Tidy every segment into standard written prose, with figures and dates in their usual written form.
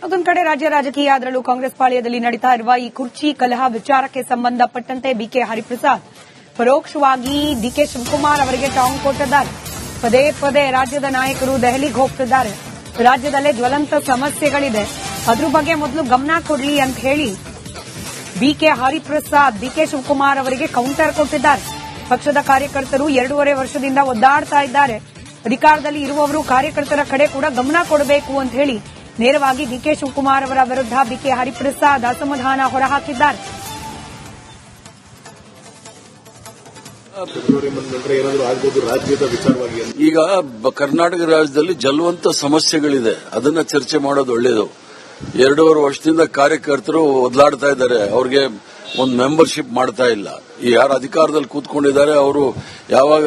ಅದೊಂದು ಕಡೆ ರಾಜ್ಯ ರಾಜಕೀಯ ಅದರಲ್ಲೂ ಕಾಂಗ್ರೆಸ್ ಪಾಳ್ಯದಲ್ಲಿ ನಡೀತಾ ಇರುವ ಈ ಕುರ್ಚಿ ಕಲಹ ವಿಚಾರಕ್ಕೆ ಸಂಬಂಧಪಟ್ಟಂತೆ ಬಿಕೆ ಹರಿಪ್ರಸಾದ್ ಪರೋಕ್ಷವಾಗಿ ಡಿಕೆ ಶಿವಕುಮಾರ್ ಅವರಿಗೆ ಟಾಂಗ್ ಕೊಟ್ಟಿದ್ದಾರೆ. ಪದೇ ಪದೇ ರಾಜ್ಯದ ನಾಯಕರು ದೆಹಲಿಗೆ ಹೋಗ್ತಿದ್ದಾರೆ. ರಾಜ್ಯದಲ್ಲೇ ಜ್ವಲಂತ ಸಮಸ್ಯೆಗಳಿದೆ, ಅದ್ರ ಬಗ್ಗೆ ಮೊದಲು ಗಮನ ಕೊಡ್ಲಿ ಅಂತ ಹೇಳಿ ಬಿಕೆ ಹರಿಪ್ರಸಾದ್ ಡಿಕೆ ಶಿವಕುಮಾರ್ ಅವರಿಗೆ ಕೌಂಟರ್ ಕೊಟ್ಟಿದ್ದಾರೆ. ಪಕ್ಷದ ಕಾರ್ಯಕರ್ತರು 2.5 ವರ್ಷದಿಂದ ಒದ್ದಾಡ್ತಾ ಇದ್ದಾರೆ. ಅಧಿಕಾರದಲ್ಲಿ ಇರುವವರು ಕಾರ್ಯಕರ್ತರ ಕಡೆ ಕೂಡ ಗಮನ ಕೊಡಬೇಕು ಅಂತ ಹೇಳಿ ನೇರವಾಗಿ ಡಿಕೆ ಶಿವಕುಮಾರ್ ಅವರ ವಿರುದ್ಧ ಬಿಕೆ ಹರಿಪ್ರಸಾದ್ ಅಸಮಾಧಾನ ಹೊರಹಾಕಿದ್ದಾರೆ. ಈಗ ಕರ್ನಾಟಕ ರಾಜ್ಯದಲ್ಲಿ ಜ್ವಲಂತ ಸಮಸ್ಯೆಗಳಿದೆ, ಅದನ್ನ ಚರ್ಚೆ ಮಾಡೋದು ಒಳ್ಳೇದು. 2.5 ವರ್ಷದಿಂದ ಕಾರ್ಯಕರ್ತರು ಒದ್ದಾಡ್ತಾ ಇದ್ದಾರೆ. ಅವ್ರಿಗೆ ಒಂದು ಮೆಂಬರ್ಶಿಪ್ ಮಾಡ್ತಾ ಇಲ್ಲ. ಯಾರು ಅಧಿಕಾರದಲ್ಲಿ ಕೂತ್ಕೊಂಡಿದ್ದಾರೆ ಅವರು ಯಾವಾಗ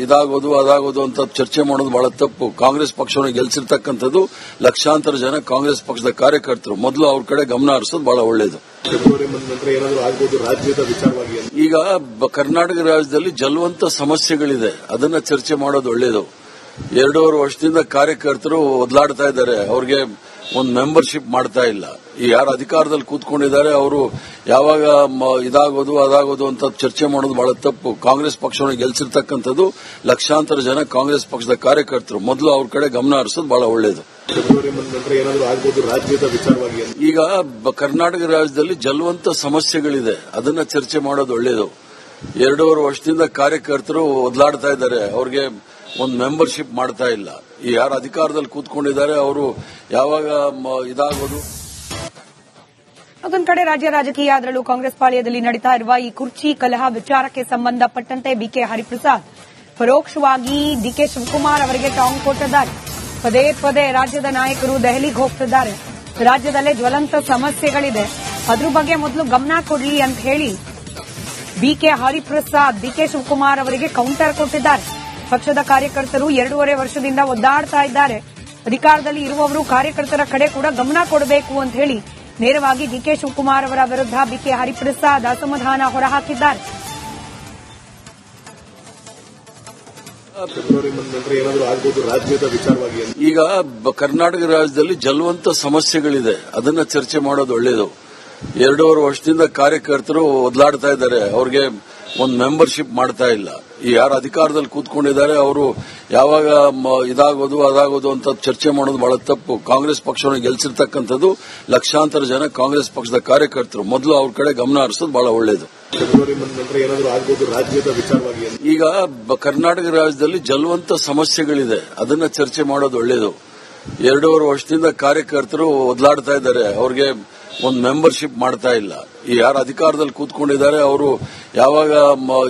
ಇದಾಗೋದು ಅದಾಗೋದು ಅಂತ ಚರ್ಚೆ ಮಾಡೋದು ಬಹಳ ತಪ್ಪು. ಕಾಂಗ್ರೆಸ್ ಪಕ್ಷವನ್ನು ಗೆಲ್ಸಿರ್ತಕ್ಕಂಥದ್ದು ಲಕ್ಷಾಂತರ ಜನ ಕಾಂಗ್ರೆಸ್ ಪಕ್ಷದ ಕಾರ್ಯಕರ್ತರು. ಮೊದಲು ಅವ್ರ ಕಡೆ ಗಮನ ಹರಿಸೋದು ಬಹಳ ಒಳ್ಳೇದು. ಈಗ ಕರ್ನಾಟಕ ರಾಜ್ಯದಲ್ಲಿ ಜ್ವಲಂತ ಸಮಸ್ಯೆಗಳಿದೆ, ಅದನ್ನ ಚರ್ಚೆ ಮಾಡೋದು ಒಳ್ಳೇದು. 2.5 ವರ್ಷದಿಂದ ಕಾರ್ಯಕರ್ತರು ಒದ್ದಾಡ್ತಾ ಇದ್ದಾರೆ. ಅವ್ರಿಗೆ ಒಂದು ಮೆಂಬರ್ಶಿಪ್ ಮಾಡ್ತಾ ಇಲ್ಲ. ಯಾರು ಅಧಿಕಾರದಲ್ಲಿ ಕೂತ್ಕೊಂಡಿದ್ದಾರೆ ಅವರು ಯಾವಾಗ ಇದಾಗೋದು ಅದಾಗೋದು ಅಂತ ಚರ್ಚೆ ಮಾಡೋದು ಬಹಳ ತಪ್ಪು. ಕಾಂಗ್ರೆಸ್ ಪಕ್ಷವನ್ನು ಗೆಲ್ಸಿರ್ತಕ್ಕಂಥದ್ದು ಲಕ್ಷಾಂತರ ಜನ ಕಾಂಗ್ರೆಸ್ ಪಕ್ಷದ ಕಾರ್ಯಕರ್ತರು. ಮೊದಲು ಅವ್ರ ಕಡೆ ಗಮನ ಹರಿಸೋದು ಬಹಳ ಒಳ್ಳೇದು. ಈಗ ಕರ್ನಾಟಕ ರಾಜ್ಯದಲ್ಲಿ ಜ್ವಲಂತ ಸಮಸ್ಯೆಗಳಿದೆ, ಅದನ್ನ ಚರ್ಚೆ ಮಾಡೋದು ಒಳ್ಳೇದು. 2.5 ವರ್ಷದಿಂದ ಕಾರ್ಯಕರ್ತರು ಒದ್ದಾಡ್ತಾ ಇದ್ದಾರೆ. ಅವ್ರಿಗೆ ಒಂದು ಮೆಂಬರ್ಶಿಪ್ ಮಾಡ್ತಾ ಇಲ್ಲ. ಯಾರು ಅಧಿಕಾರದಲ್ಲಿ ಕೂತ್ಕೊಂಡಿದ್ದಾರೆ ಅವರು ಯಾವಾಗ ಇದಾಗೋದು. ಅದೊಂದು ಕಡೆ ರಾಜ್ಯ ರಾಜಕೀಯ ಅದರಲ್ಲೂ ಕಾಂಗ್ರೆಸ್ ಪಾಳ್ಯದಲ್ಲಿ ನಡೀತಾ ಇರುವ ಈ ಕುರ್ಚಿ ಕಲಹ ವಿಚಾರಕ್ಕೆ ಸಂಬಂಧಪಟ್ಟಂತೆ ಬಿಕೆ ಹರಿಪ್ರಸಾದ್ ಪರೋಕ್ಷವಾಗಿ ಡಿಕೆ ಶಿವಕುಮಾರ್ ಅವರಿಗೆ ಟಾಂಗ್ ಕೊಟ್ಟಿದ್ದಾರೆ. ಪದೇ ಪದೇ ರಾಜ್ಯದ ನಾಯಕರು ದೆಹಲಿಗೆ ಹೋಗ್ತಿದ್ದಾರೆ. ರಾಜ್ಯದಲ್ಲೇ ಜ್ವಲಂತ ಸಮಸ್ಯೆಗಳಿದೆ, ಅದ್ರ ಬಗ್ಗೆ ಮೊದಲು ಗಮನ ಕೊಡ್ಲಿ ಅಂತ ಹೇಳಿ ಬಿಕೆ ಹರಿಪ್ರಸಾದ್ ಡಿಕೆ ಶಿವಕುಮಾರ್ ಅವರಿಗೆ ಕೌಂಟರ್ ಕೊಟ್ಟಿದ್ದಾರೆ. ಪಕ್ಷದ ಕಾರ್ಯಕರ್ತರು 2.5 ವರ್ಷದಿಂದ ಒದ್ದಾಡ್ತಾ ಇದ್ದಾರೆ. ಅಧಿಕಾರದಲ್ಲಿ ಇರುವವರು ಕಾರ್ಯಕರ್ತರ ಕಡೆ ಕೂಡ ಗಮನ ಕೊಡಬೇಕು ಅಂತ ಹೇಳಿ ನೇರವಾಗಿ ಡಿಕೆ ಶಿವಕುಮಾರ್ ಅವರ ವಿರುದ್ಧ ಬಿಕೆ ಹರಿಪ್ರಸಾದ್ ಅಸಮಾಧಾನ ಹೊರಹಾಕಿದ್ದಾರೆ. ಈಗ ಕರ್ನಾಟಕ ರಾಜ್ಯದಲ್ಲಿ ಜ್ವಲಂತ ಸಮಸ್ಯೆಗಳಿದೆ, ಅದನ್ನ ಚರ್ಚೆ ಮಾಡೋದು ಒಳ್ಳೇದು. 2.5 ವರ್ಷದಿಂದ ಕಾರ್ಯಕರ್ತರು ಒದ್ದಾಡ್ತಾ ಇದ್ದಾರೆ. ಅವ್ರಿಗೆ ಒಂದು ಮೆಂಬರ್ಶಿಪ್ ಮಾಡ್ತಾ ಇಲ್ಲ. ಯಾರು ಅಧಿಕಾರದಲ್ಲಿ ಕೂತ್ಕೊಂಡಿದ್ದಾರೆ ಅವರು ಯಾವಾಗ ಇದಾಗೋದು ಅದಾಗೋದು ಅಂತ ಚರ್ಚೆ ಮಾಡೋದು ಬಹಳ ತಪ್ಪು. ಕಾಂಗ್ರೆಸ್ ಪಕ್ಷವನ್ನು ಗೆಲ್ಸಿರ್ತಕ್ಕಂಥದ್ದು ಲಕ್ಷಾಂತರ ಜನ ಕಾಂಗ್ರೆಸ್ ಪಕ್ಷದ ಕಾರ್ಯಕರ್ತರು. ಮೊದಲು ಅವ್ರ ಕಡೆ ಗಮನ ಹರಿಸೋದು ಬಹಳ ಒಳ್ಳೇದು. ಈಗ ಕರ್ನಾಟಕ ರಾಜ್ಯದಲ್ಲಿ ಜ್ವಲಂತ ಸಮಸ್ಯೆಗಳಿದೆ, ಅದನ್ನ ಚರ್ಚೆ ಮಾಡೋದು ಒಳ್ಳೇದು. 2.5 ವರ್ಷದಿಂದ ಕಾರ್ಯಕರ್ತರು ಒದ್ದಾಡ್ತಾ ಇದ್ದಾರೆ. ಅವ್ರಿಗೆ ಒಂದು ಮೆಂಬರ್ಶಿಪ್ ಮಾಡ್ತಾ ಇಲ್ಲ. ಯಾರು ಅಧಿಕಾರದಲ್ಲಿ ಕೂತ್ಕೊಂಡಿದ್ದಾರೆ ಅವರು ಯಾವಾಗ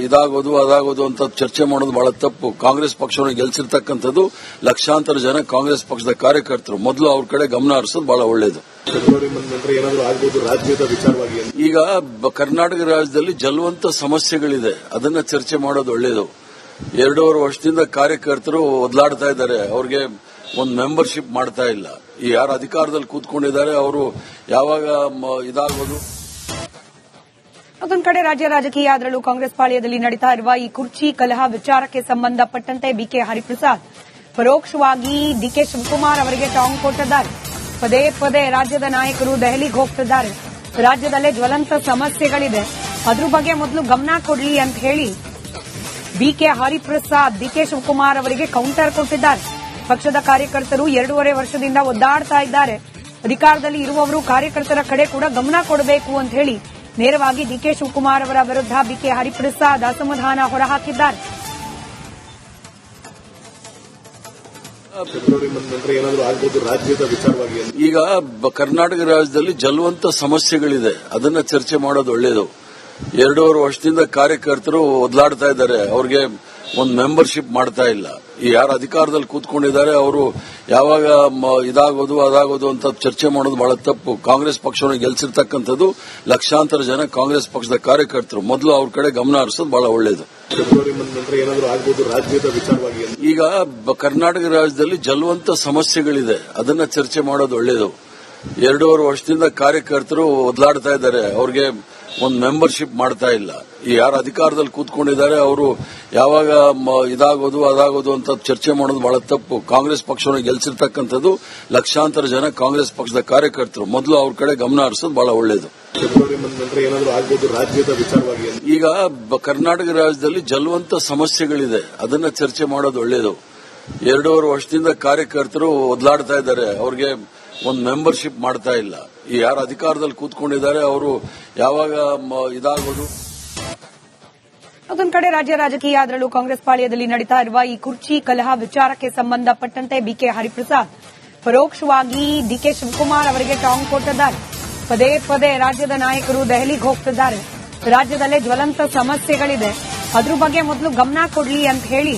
ಇದಾಗೋದು ಅದಾಗೋದು ಅಂತ ಚರ್ಚೆ ಮಾಡೋದು ಬಹಳ ತಪ್ಪು. ಕಾಂಗ್ರೆಸ್ ಪಕ್ಷವನ್ನು ಗೆಲ್ಸಿರ್ತಕ್ಕಂಥದ್ದು ಲಕ್ಷಾಂತರ ಜನ ಕಾಂಗ್ರೆಸ್ ಪಕ್ಷದ ಕಾರ್ಯಕರ್ತರು. ಮೊದಲು ಅವ್ರ ಕಡೆ ಗಮನ ಹರಿಸೋದು ಬಹಳ ಒಳ್ಳೇದು. ಈಗ ಕರ್ನಾಟಕ ರಾಜ್ಯದಲ್ಲಿ ಜ್ವಲಂತ ಸಮಸ್ಯೆಗಳಿದೆ, ಅದನ್ನ ಚರ್ಚೆ ಮಾಡೋದು ಒಳ್ಳೇದು. 2.5 ವರ್ಷದಿಂದ ಕಾರ್ಯಕರ್ತರು ಒದ್ದಾಡ್ತಾ ಇದ್ದಾರೆ. ಅವ್ರಿಗೆ ಒಂದು ಮೆಂಬರ್ಶಿಪ್ ಮಾಡ್ತಾ ಇಲ್ಲ. ಯಾರು ಅಧಿಕಾರದಲ್ಲಿ ಕೂತ್ಕೊಂಡಿದ್ದಾರೆ ಅವರು ಯಾವಾಗ ಇದಾಗೋದು. ಅದೊಂದು ಕಡೆ ರಾಜ್ಯ ರಾಜಕೀಯ ಅದರಲ್ಲೂ ಕಾಂಗ್ರೆಸ್ ಪಾಳ್ಯದಲ್ಲಿ ನಡೀತಾ ಇರುವ ಈ ಕುರ್ಚಿ ಕಲಹ ವಿಚಾರಕ್ಕೆ ಸಂಬಂಧಪಟ್ಟಂತೆ ಬಿಕೆ ಹರಿಪ್ರಸಾದ್ ಪರೋಕ್ಷವಾಗಿ ಡಿಕೆ ಶಿವಕುಮಾರ್ ಅವರಿಗೆ ಟಾಂಗ್ ಕೊಟ್ಟಿದ್ದಾರೆ. ಪದೇ ಪದೇ ರಾಜ್ಯದ ನಾಯಕರು ದೆಹಲಿಗೆ ಹೋಗ್ತಿದ್ದಾರೆ. ರಾಜ್ಯದಲ್ಲೇ ಜ್ವಲಂತ ಸಮಸ್ಯೆಗಳಿದೆ, ಅದ್ರ ಬಗ್ಗೆ ಮೊದಲು ಗಮನ ಕೊಡ್ಲಿ ಅಂತ ಹೇಳಿ ಬಿಕೆ ಹರಿಪ್ರಸಾದ್ ಡಿಕೆ ಶಿವಕುಮಾರ್ ಅವರಿಗೆ ಕೌಂಟರ್ ಕೊಟ್ಟಿದ್ದಾರೆ. ಪಕ್ಷದ ಕಾರ್ಯಕರ್ತರು 2.5 ವರ್ಷದಿಂದ ಒದ್ದಾಡ್ತಾ ಇದ್ದಾರೆ. ಅಧಿಕಾರದಲ್ಲಿ ಇರುವವರು ಕಾರ್ಯಕರ್ತರ ಕಡೆ ಕೂಡ ಗಮನ ಕೊಡಬೇಕು ಅಂತ ಹೇಳಿ ನೇರವಾಗಿ ಡಿಕೆ ಶಿವಕುಮಾರ್ ಅವರ ವಿರುದ್ಧ ಬಿಕೆ ಹರಿಪ್ರಸಾದ್ ಅಸಮಾಧಾನ ಹೊರಹಾಕಿದ್ದಾರೆ. ಈಗ ಕರ್ನಾಟಕ ರಾಜ್ಯದಲ್ಲಿ ಜ್ವಲಂತ ಸಮಸ್ಯೆಗಳಿದೆ, ಅದನ್ನ ಚರ್ಚೆ ಮಾಡೋದು ಒಳ್ಳೇದು. 2.5 ವರ್ಷದಿಂದ ಕಾರ್ಯಕರ್ತರು ಒದ್ದಾಡ್ತಾ ಇದ್ದಾರೆ. ಅವ್ರಿಗೆ ಒಂದು ಮೆಂಬರ್ಶಿಪ್ ಮಾಡ್ತಾ ಇಲ್ಲ. ಯಾರು ಅಧಿಕಾರದಲ್ಲಿ ಕೂತ್ಕೊಂಡಿದ್ದಾರೆ ಅವರು ಯಾವಾಗ ಇದಾಗೋದು ಅದಾಗೋದು ಅಂತ ಚರ್ಚೆ ಮಾಡೋದು ಬಹಳ ತಪ್ಪು. ಕಾಂಗ್ರೆಸ್ ಪಕ್ಷವನ್ನು ಗೆಲ್ಸಿರ್ತಕ್ಕಂಥದ್ದು ಲಕ್ಷಾಂತರ ಜನ ಕಾಂಗ್ರೆಸ್ ಪಕ್ಷದ ಕಾರ್ಯಕರ್ತರು. ಮೊದಲು ಅವ್ರ ಕಡೆ ಗಮನ ಹರಿಸೋದು ಬಹಳ ಒಳ್ಳೇದು. ಈಗ ಕರ್ನಾಟಕ ರಾಜ್ಯದಲ್ಲಿ ಜ್ವಲಂತ ಸಮಸ್ಯೆಗಳಿದೆ, ಅದನ್ನ ಚರ್ಚೆ ಮಾಡೋದು ಒಳ್ಳೇದು. 2.5 ವರ್ಷದಿಂದ ಕಾರ್ಯಕರ್ತರು ಒದ್ದಾಡ್ತಾ ಇದ್ದಾರೆ. ಅವ್ರಿಗೆ ಒಂದು ಮೆಂಬರ್ಶಿಪ್ ಮಾಡ್ತಾ ಇಲ್ಲ. ಈ ಯಾರು ಅಧಿಕಾರದಲ್ಲಿ ಕೂತ್ಕೊಂಡಿದ್ದಾರೆ ಅವರು ಯಾವಾಗ ಇದಾಗೋದು ಅದಾಗೋದು ಅಂತ ಚರ್ಚೆ ಮಾಡೋದು ಬಹಳ ತಪ್ಪು. ಕಾಂಗ್ರೆಸ್ ಪಕ್ಷವನ್ನು ಗೆಲ್ಸಿರ್ತಕ್ಕಂಥದ್ದು ಲಕ್ಷಾಂತರ ಜನ ಕಾಂಗ್ರೆಸ್ ಪಕ್ಷದ ಕಾರ್ಯಕರ್ತರು. ಮೊದಲು ಅವ್ರ ಕಡೆ ಗಮನ ಹರಿಸೋದು ಬಹಳ ಒಳ್ಳೆಯದು. ಈಗ ಕರ್ನಾಟಕ ರಾಜ್ಯದಲ್ಲಿ ಜಲವಂತ ಸಮಸ್ಯೆಗಳಿದೆ, ಅದನ್ನ ಚರ್ಚೆ ಮಾಡೋದು ಒಳ್ಳೆಯದು. 2.5 ವರ್ಷದಿಂದ ಕಾರ್ಯಕರ್ತರು ಒದ್ಲಾಡ್ತಾ ಇದ್ದಾರೆ, ಅವ್ರಿಗೆ ಒಂದು ಮೆಂಬರ್ಶಿಪ್ ಮಾಡ್ತಾ ಇಲ್ಲ. ಈ ಯಾರು ಅಧಿಕಾರದಲ್ಲಿ ಕೂತ್ಕೊಂಡಿದ್ದಾರೆ ಅವರು ಯಾವಾಗ ಇದಾಗೋದು. ಮತ್ತೊಂದು ಕಡೆ ರಾಜ್ಯ ರಾಜಕೀಯ ಅದರಲ್ಲೂ ಕಾಂಗ್ರೆಸ್ ಪಾಳ್ಯದಲ್ಲಿ ನಡೀತಾ ಇರುವ ಈ ಕುರ್ಚಿ ಕಲಹ ವಿಚಾರಕ್ಕೆ ಸಂಬಂಧಪಟ್ಟಂತೆ ಬಿಕೆ ಹರಿಪ್ರಸಾದ್ ಪರೋಕ್ಷವಾಗಿ ಡಿಕೆ ಶಿವಕುಮಾರ್ ಅವರಿಗೆ ಟಾಂಗ್ ಕೊಟ್ಟಿದ್ದಾರೆ. ಪದೇ ಪದೇ ರಾಜ್ಯದ ನಾಯಕರು ದೆಹಲಿಗೆ ಹೋಗ್ತಿದ್ದಾರೆ, ರಾಜ್ಯದಲ್ಲೇ ಜ್ವಲಂತ ಸಮಸ್ಯೆಗಳಿದೆ, ಅದ್ರ ಬಗ್ಗೆ ಮೊದಲು ಗಮನ ಕೊಡ್ಲಿ ಅಂತ ಹೇಳಿ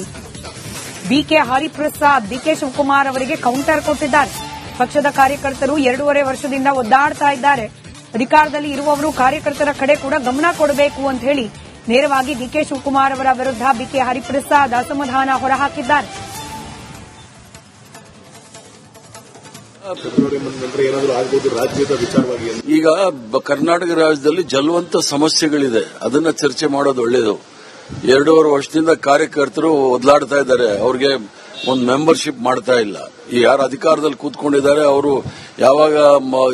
ಬಿಕೆ ಹರಿಪ್ರಸಾದ್ ಡಿಕೆ ಶಿವಕುಮಾರ್ ಅವರಿಗೆ ಕೌಂಟರ್ ಕೊಟ್ಟಿದ್ದಾರೆ. ಪಕ್ಷದ ಕಾರ್ಯಕರ್ತರು 2.5 ವರ್ಷದಿಂದ ಒದ್ದಾಡ್ತಾ ಇದ್ದಾರೆ, ಅಧಿಕಾರದಲ್ಲಿ ಇರುವವರು ಕಾರ್ಯಕರ್ತರ ಕಡೆ ಕೂಡ ಗಮನ ಕೊಡಬೇಕು ಅಂತ ಹೇಳಿ ನೇರವಾಗಿ ಡಿಕೆ ಶಿವಕುಮಾರ್ ಅವರ ವಿರುದ್ಧ ಬಿಕೆ ಹರಿಪ್ರಸಾದ್ ಅಸಮಾಧಾನ ಹೊರಹಾಕಿದ್ದಾರೆ. ಈಗ ಕರ್ನಾಟಕ ರಾಜ್ಯದಲ್ಲಿ ಜಲವಂತ ಸಮಸ್ಯೆಗಳಿದೆ, ಅದನ್ನ ಚರ್ಚೆ ಮಾಡೋದು ಒಳ್ಳೆಯದು. 2.5 ವರ್ಷದಿಂದ ಕಾರ್ಯಕರ್ತರು ಒದ್ಲಾಡ್ತಾ ಇದ್ದಾರೆ, ಅವ್ರಿಗೆ ಒಂದು ಮೆಂಬರ್ಶಿಪ್ ಮಾಡ್ತಾ ಇಲ್ಲ. ಈ ಯಾರು ಅಧಿಕಾರದಲ್ಲಿ ಕೂತ್ಕೊಂಡಿದ್ದಾರೆ ಅವರು ಯಾವಾಗ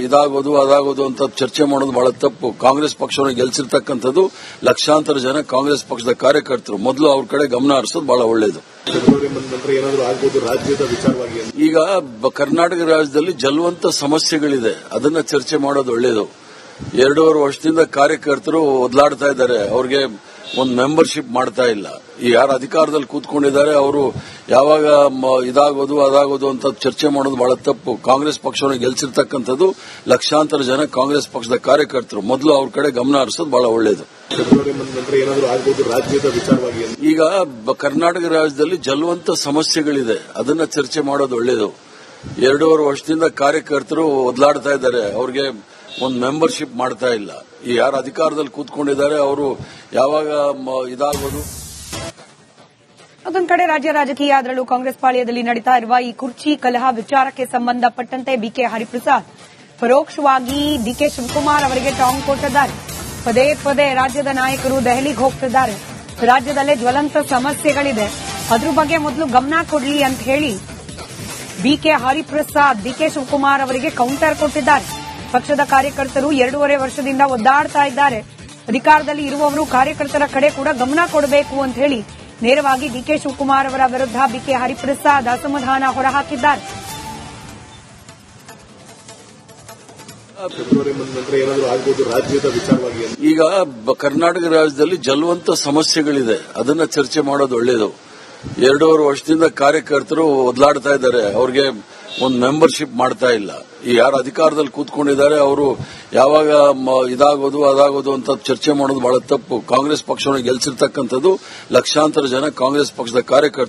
ಇದಾಗೋದು ಅದಾಗೋದು ಅಂತ ಚರ್ಚೆ ಮಾಡೋದು ಬಹಳ ತಪ್ಪು. ಕಾಂಗ್ರೆಸ್ ಪಕ್ಷವನ್ನು ಗೆಲ್ಸಿರ್ತಕ್ಕಂಥದ್ದು ಲಕ್ಷಾಂತರ ಜನ ಕಾಂಗ್ರೆಸ್ ಪಕ್ಷದ ಕಾರ್ಯಕರ್ತರು. ಮೊದಲು ಅವ್ರ ಕಡೆ ಗಮನ ಹರಿಸೋದು ಬಹಳ ಒಳ್ಳೆಯದು. ಈಗ ಕರ್ನಾಟಕ ರಾಜ್ಯದಲ್ಲಿ ಜಲವಂತ ಸಮಸ್ಯೆಗಳಿದೆ, ಅದನ್ನ ಚರ್ಚೆ ಮಾಡೋದು ಒಳ್ಳೆಯದು. 2.5 ವರ್ಷದಿಂದ ಕಾರ್ಯಕರ್ತರು ಒದ್ಲಾಡ್ತಾ ಇದ್ದಾರೆ, ಅವ್ರಿಗೆ ಒಂದು ಮೆಂಬರ್ಶಿಪ್ ಮಾಡ್ತಾ ಇಲ್ಲ. ಈ ಯಾರು ಅಧಿಕಾರದಲ್ಲಿ ಕೂತ್ಕೊಂಡಿದ್ದಾರೆ ಅವರು ಯಾವಾಗ ಇದಾಗೋದು ಅದಾಗೋದು ಅಂತ ಚರ್ಚೆ ಮಾಡೋದು ಬಹಳ ತಪ್ಪು. ಕಾಂಗ್ರೆಸ್ ಪಕ್ಷವನ್ನು ಗೆಲ್ಸಿರ್ತಕ್ಕಂಥದ್ದು ಲಕ್ಷಾಂತರ ಜನ ಕಾಂಗ್ರೆಸ್ ಪಕ್ಷದ ಕಾರ್ಯಕರ್ತರು. ಮೊದಲು ಅವ್ರ ಕಡೆ ಗಮನ ಹರಿಸೋದು ಬಹಳ ಒಳ್ಳೆಯದು. ಈಗ ಕರ್ನಾಟಕ ರಾಜ್ಯದಲ್ಲಿ ಜಲವಂತ ಸಮಸ್ಯೆಗಳಿದೆ, ಅದನ್ನ ಚರ್ಚೆ ಮಾಡೋದು ಒಳ್ಳೆಯದು. 2.5 ವರ್ಷದಿಂದ ಕಾರ್ಯಕರ್ತರು ಒದ್ಲಾಡ್ತಾ ಇದ್ದಾರೆ, ಅವ್ರಿಗೆ ಒಂದು ಮೆಂಬರ್ಶಿಪ್ ಮಾಡ್ತಾ ಇಲ್ಲ. ಈ ಯಾರು ಅಧಿಕಾರದಲ್ಲಿ ಕೂತ್ಕೊಂಡಿದ್ದಾರೆ ಅವರು ಯಾವಾಗ ಇದಾಗೋದು. ಮತ್ತೊಂದು ಕಡೆ ರಾಜ್ಯ ರಾಜಕೀಯ ಅದರಲ್ಲೂ ಕಾಂಗ್ರೆಸ್ ಪಾಳ್ಯದಲ್ಲಿ ನಡೀತಾ ಇರುವ ಈ ಕುರ್ಚಿ ಕಲಹ ವಿಚಾರಕ್ಕೆ ಸಂಬಂಧಪಟ್ಟಂತೆ ಬಿಕೆ ಹರಿಪ್ರಸಾದ್ ಪರೋಕ್ಷವಾಗಿ ಡಿಕೆ ಶಿವಕುಮಾರ್ ಅವರಿಗೆ ಟಾಂಗ್ ಕೊಟ್ಟಿದ್ದಾರೆ. ಪದೇ ಪದೇ ರಾಜ್ಯದ ನಾಯಕರು ದೆಹಲಿಗೆ ಹೋಗ್ತಿದ್ದಾರೆ, ರಾಜ್ಯದಲ್ಲೇ ಜ್ವಲಂತ ಸಮಸ್ಯೆಗಳಿದೆ, ಅದ್ರ ಬಗ್ಗೆ ಮೊದಲು ಗಮನ ಕೊಡ್ಲಿ ಅಂತ ಹೇಳಿ ಬಿಕೆ ಹರಿಪ್ರಸಾದ್ ಡಿಕೆ ಶಿವಕುಮಾರ್ ಅವರಿಗೆ ಕೌಂಟರ್ ಕೊಟ್ಟಿದ್ದಾರೆ. ಪಕ್ಷದ ಕಾರ್ಯಕರ್ತರು 2.5 ವರ್ಷದಿಂದ ಒದ್ದಾಡ್ತಾ ಇದ್ದಾರೆ, ಅಧಿಕಾರದಲ್ಲಿ ಇರುವವರು ಕಾರ್ಯಕರ್ತರ ಕಡೆ ಕೂಡ ಗಮನ ಕೊಡಬೇಕು ಅಂತ ಹೇಳಿ ನೇರವಾಗಿ ಡಿಕೆ ಶಿವಕುಮಾರ್ ಅವರ ವಿರುದ್ಧ ಬಿಕೆ ಹರಿಪ್ರಸಾದ್ ಅಸಮಾಧಾನ ಹೊರಹಾಕಿದ್ದಾರೆ. ಈಗ ಕರ್ನಾಟಕ ರಾಜ್ಯದಲ್ಲಿ ಜಲವಂತ ಸಮಸ್ಯೆಗಳಿದೆ, ಅದನ್ನ ಚರ್ಚೆ ಮಾಡೋದು ಒಳ್ಳೆಯದು. 2.5 ವರ್ಷದಿಂದ ಕಾರ್ಯಕರ್ತರು ಒದ್ಲಾಡ್ತಾ ಇದ್ದಾರೆ, ಅವ್ರಿಗೆ ಒಂದು ಮೆಂಬರ್ಶಿಪ್ ಮಾಡ್ತಾ ಇಲ್ಲ. ಈ ಯಾರು ಅಧಿಕಾರದಲ್ಲಿ ಕೂತ್ಕೊಂಡಿದ್ದಾರೆ ಅವರು ಯಾವಾಗ ಇದಾಗೋದು ಅದಾಗೋದು ಅಂತ ಚರ್ಚೆ ಮಾಡೋದು ಬಹಳ ತಪ್ಪು. ಕಾಂಗ್ರೆಸ್ ಪಕ್ಷವನ್ನು ಗೆಲ್ಸಿರ್ತಕ್ಕಂಥದ್ದು ಲಕ್ಷಾಂತರ ಜನ ಕಾಂಗ್ರೆಸ್ ಪಕ್ಷದ ಕಾರ್ಯಕರ್ತರು.